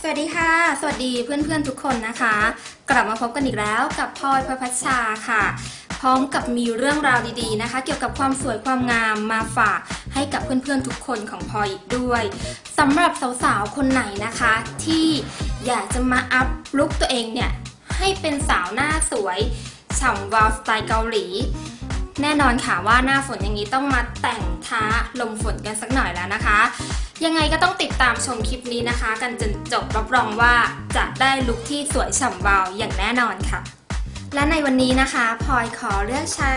วัสดีค่ะสวัสดีเพื่อนๆทุกคนนะคะกลับมาพบกันอีกแล้วกับพลอยประพัชชาค่ะพร้อมกับมีเรื่องราวดีๆนะคะเกี่ยวกับความสวยความงามมาฝากให้กับเพื่อนๆทุกคนของพลอยอีกด้วยสำหรับสาวๆคนไหนนะคะที่อยากจะมาอัพลุคตัวเองเนี่ยให้เป็นสาวหน้าสวยฉ่ำวาวสไตล์เกาหลีแน่นอนค่ะว่าหน้าฝนอย่างนี้ต้องมาแต่งท้าลมฝนกันสักหน่อยแล้วนะคะยังไงก็ต้องติดตามชมคลิปนี้นะคะกันจนจบรับรองว่าจะได้ลุคที่สวยฉ่ำวาวอย่างแน่นอนค่ะและในวันนี้นะคะพลอยขอเลือกใช้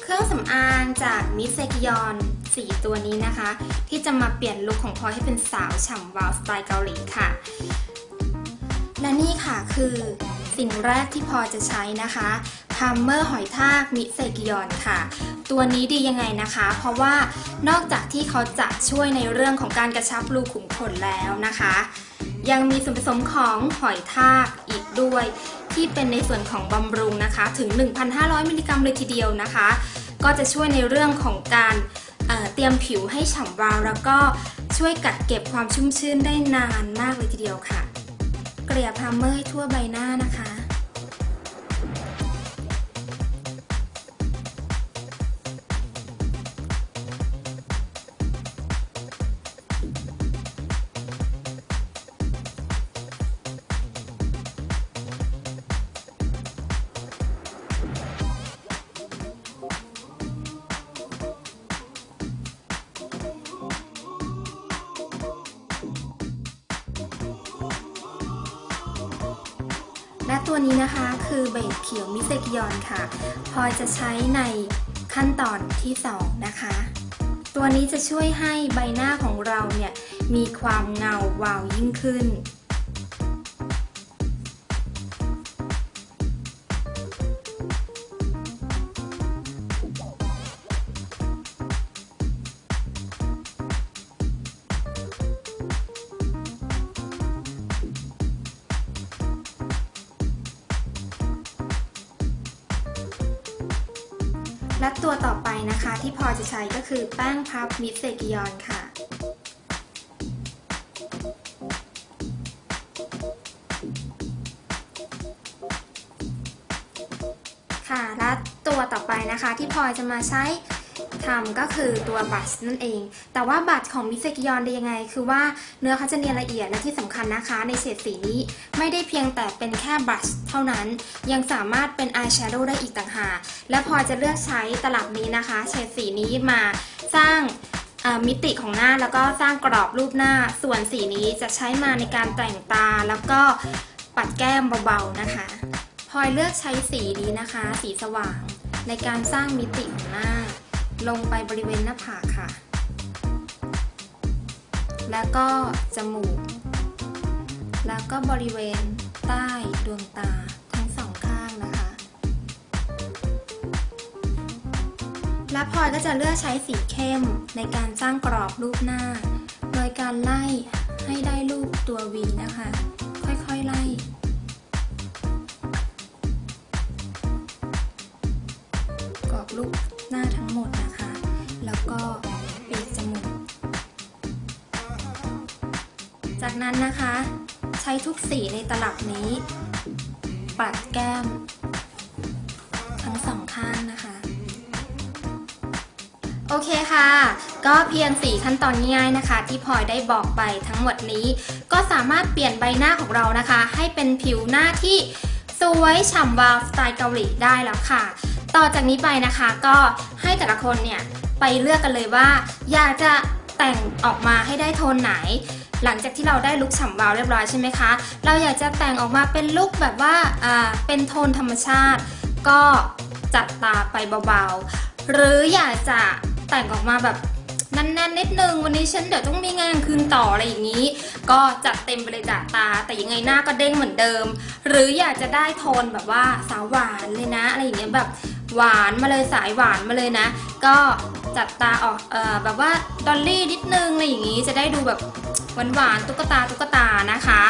เครื่องสำอางจากmisaekyeonn 4 ตัวนี้นะคะที่จะมาเปลี่ยนลุคของพลอยให้เป็นสาวฉ่ำวาวสไตล์เกาหลีค่ะและนี่ค่ะคือสิ่งแรกที่พลอยจะใช้นะคะพาร์เมอร์หอยทากmisaekyeonnค่ะตัวนี้ดียังไงนะคะเพราะว่านอกจากที่เขาจะช่วยในเรื่องของการกระชับรูขุมขนแล้วนะคะยังมีส่วนผสมของหอยทากอีกด้วยที่เป็นในส่วนของบำรุงนะคะถึง 1,500 มิลลิกรัมเลยทีเดียวนะคะก็จะช่วยในเรื่องของการเตรียมผิวให้ฉ่ำวาวแล้วก็ช่วยกักเก็บความชุ่มชื่นได้นานมากเลยทีเดียวค่ะเกลี่ยพาร์เมอร์ให้ทั่วใบหน้านะคะและตัวนี้นะคะคือเบสเขียวmisaekyeonnค่ะพลอยจะใช้ในขั้นตอนที่2นะคะตัวนี้จะช่วยให้ใบหน้าของเราเนี่ยมีความเงาวาวยิ่งขึ้นและตัวต่อไปนะคะที่พลอยจะใช้ก็คือแป้งพับmisaekyeonnค่ะและตัวต่อไปนะคะที่พลอยจะมาใช้ทำก็คือตัวบัชนั่นเองแต่ว่าบัชของmisaekyeonnได้ยังไงคือว่าเนื้อเขาจะเนียนละเอียดและที่สำคัญนะคะในเฉดสีนี้ไม่ได้เพียงแต่เป็นแค่บัชเท่านั้นยังสามารถเป็นอายแชโดว์ได้อีกต่างหากและพลอยจะเลือกใช้ตลับนี้นะคะเฉดสีนี้มาสร้างมิติของหน้าแล้วก็สร้างกรอบรูปหน้าส่วนสีนี้จะใช้มาในการแต่งตาแล้วก็ปัดแก้มเบาๆนะคะพลอยเลือกใช้สีนี้นะคะสีสว่างในการสร้างมิติของหน้าลงไปบริเวณหน้าผากค่ะแล้วก็จมูกแล้วก็บริเวณใต้ดวงตาทั้งสองข้างนะคะและพลอยก็จะเลือกใช้สีเข้มในการสร้างกรอบรูปหน้าโดยการไล่ให้ได้รูปตัว V นะคะค่อยๆไล่กรอบรูปหน้าทั้งหมดนะคะแล้วก็ปีกจมูกจากนั้นนะคะใช้ทุกสีในตลับนี้ปัดแก้มทั้งสองข้างนะคะโอเคค่ะก็เพียง4ขั้นตอนง่ายๆนะคะที่พลอยได้บอกไปทั้งหมดนี้ก็สามารถเปลี่ยนใบหน้าของเรานะคะให้เป็นผิวหน้าที่สวยฉ่ำวาวสไตล์เกาหลีได้แล้วค่ะต่อจากนี้ไปนะคะก็ให้แต่ละคนเนี่ยไปเลือกกันเลยว่าอยากจะแต่งออกมาให้ได้โทนไหนหลังจากที่เราได้ลุคฉ่ำวาวเรียบร้อยใช่ไหมคะเราอยากจะแต่งออกมาเป็นลุคแบบว่าเป็นโทนธรรมชาติก็จัดตาไปเบาๆหรืออยากจะแต่งออกมาแบบแน่นๆนิดนึงวันนี้ฉันเดี๋ยวต้องมีงานคืนต่ออะไรอย่างนี้ก็จัดเต็มไปเลยจ้ะตาแต่ยังไงหน้าก็เด้งเหมือนเดิมหรืออยากจะได้โทนแบบว่าสาวหวานเลยนะอะไรอย่างเงี้ยแบบหวานมาเลยสายหวานมาเลยนะก็จัดตาออกแบบว่าดอลลี่นิดนึงอะไรอย่างนี้จะได้ดูแบบหวานๆตุ๊กตานะคะ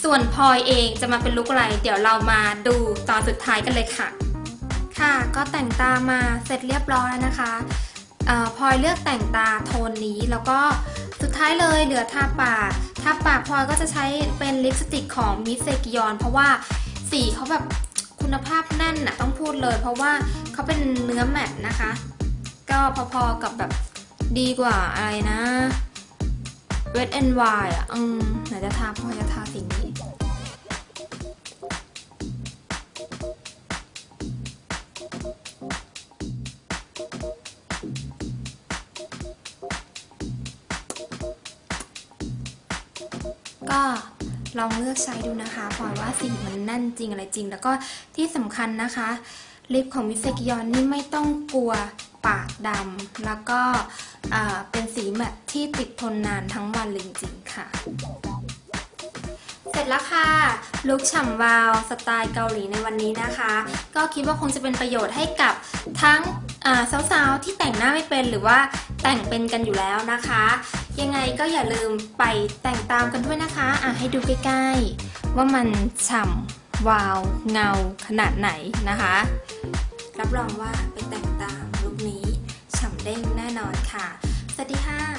ส่วนพลอยเองจะมาเป็นลุคอะไรเดี๋ยวเรามาดูตอนสุดท้ายกันเลยค่ะก็แต่งตามาเสร็จเรียบร้อยแล้วนะคะพลอยเลือกแต่งตาโทนนี้แล้วก็สุด ท้ายเลยเหลือทาปากพลอยก็จะใช้เป็นลิปสติกของมิเซกิยอนเพราะว่าสีเขาแบบคุณภาพแน่นนะต้องพูดเลยเพราะว่าเขาเป็นเนื้อแมตต์นะคะก็พอๆกับแบบดีกว่าอะไรนะ Wet n Wild อ่ะไหนจะทาพลอยจะทาสีนี้ก็ลองเลือกใช้ดูนะคะพลอยว่าสีมันแน่นจริงอะไรจริงแล้วก็ที่สำคัญนะคะลิปของมิเซกิยอนนี่ไม่ต้องกลัวปากดำแล้วก็เป็นสีแมตต์ที่ติดทนนานทั้งวันเลยจริงๆค่ะเสร็จแล้วค่ะลุคฉ่ำวาวสไตล์เกาหลีในวันนี้นะคะก็คิดว่าคงจะเป็นประโยชน์ให้กับทั้งสาวๆที่แต่งหน้าไม่เป็นหรือว่าแต่งเป็นกันอยู่แล้วนะคะยังไงก็อย่าลืมไปแต่งตามกันด้วยนะคะให้ดูใกล้ๆว่ามันฉ่ำวาวเงาขนาดไหนนะคะรับรองว่าไปแต่งตามลุคนี้ฉ่ำเด้งแน่นอนค่ะสวัสดีค่ะ